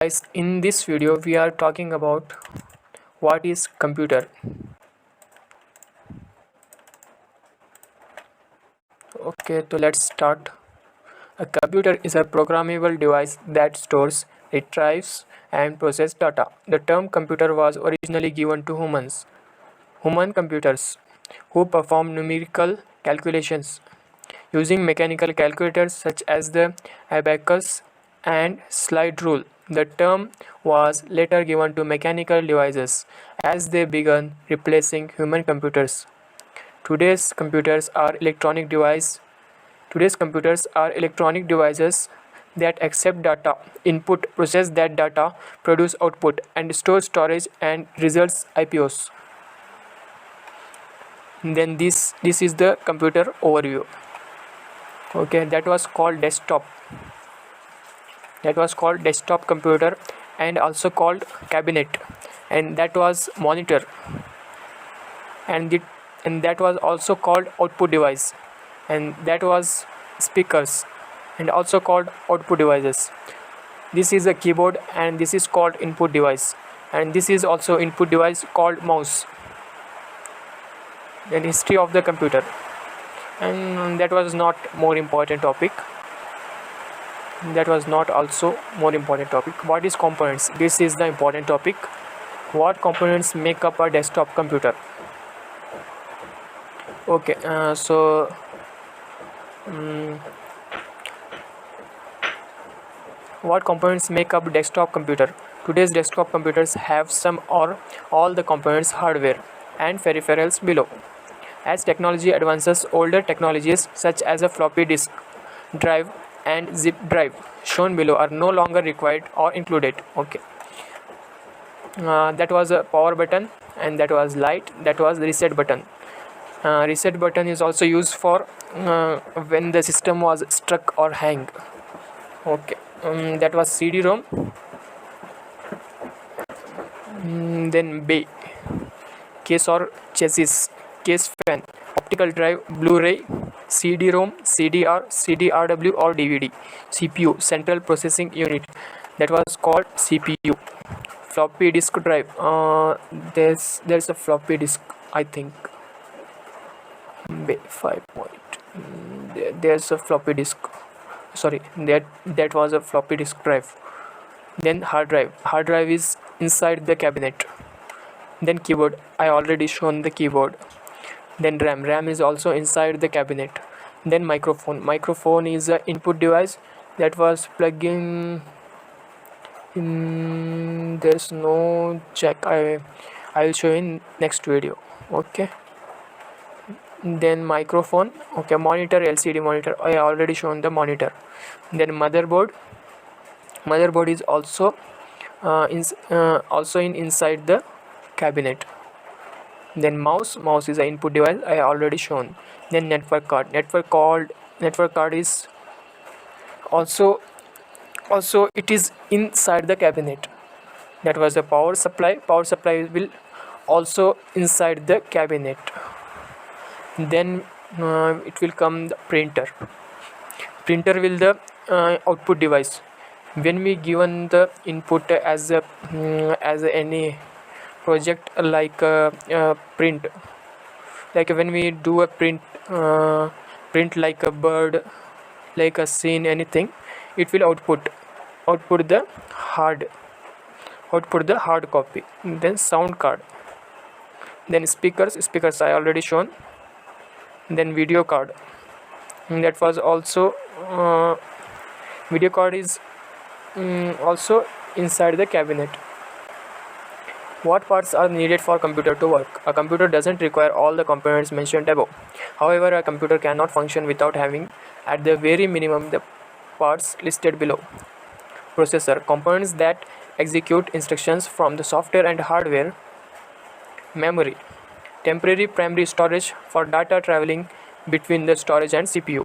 Guys, in this video we are talking about what is computer. Okay, so let's start. A computer is a programmable device that stores, retrieves and processes data. The term computer was originally given to human computers who perform numerical calculations using mechanical calculators such as the abacus and slide rule. The term was later given to mechanical devices as they began replacing human computers. Today's computers are electronic devices that accept data input, process that data, produce output, and store storage and results IPOs. Then this is the computer overview. Okay, that was called desktop computer and also called cabinet, and that was monitor, and that was also called output device, and that was speakers and also called output devices. This is a keyboard and this is called input device, and this is also input device called mouse. Then history of the computer, and that was not more important topic. What is components? This is the important topic. What components make up a desktop computer? Okay, what components make up desktop computer? Today's desktop computers have some or all the components, hardware and peripherals below. As technology advances, older technologies such as a floppy disk drive and zip drive shown below are no longer required or included. Okay, that was a power button, and that was light. That was the reset button. Reset button is also used for when the system was stuck or hang. Okay, that was CD-ROM. Then bay, case or chassis, case fan, optical drive, Blu-ray, CD-ROM, CDR, CDRW or DVD, CPU, central processing unit, that was called CPU. Floppy disk drive, there's a floppy disk, I think. 5 point. There's a floppy disk. Sorry, that was a floppy disk drive. Then hard drive is inside the cabinet. Then keyboard, I already shown the keyboard. Then RAM is also inside the cabinet. Then microphone is a input device that was plugged in. There's no check. I will show in next video. Okay, then microphone. Okay, monitor, LCD monitor, I already shown the monitor. Then motherboard is also inside the cabinet. Then mouse is an input device, I already shown. Then network card is also it is inside the cabinet. That was the power supply will also inside the cabinet. Then it will come the printer will the output device. When we given the input as any project like print, like when we do a print like a bird, like a scene, anything, it will output the hard copy. Then sound card, then speakers I already shown. Then video card, that was also video card is also inside the cabinet. What parts are needed for computer to work? A computer doesn't require all the components mentioned above. However, a computer cannot function without having at the very minimum the parts listed below. Processor, components that execute instructions from the software and hardware. Memory, temporary primary storage for data traveling between the storage and CPU.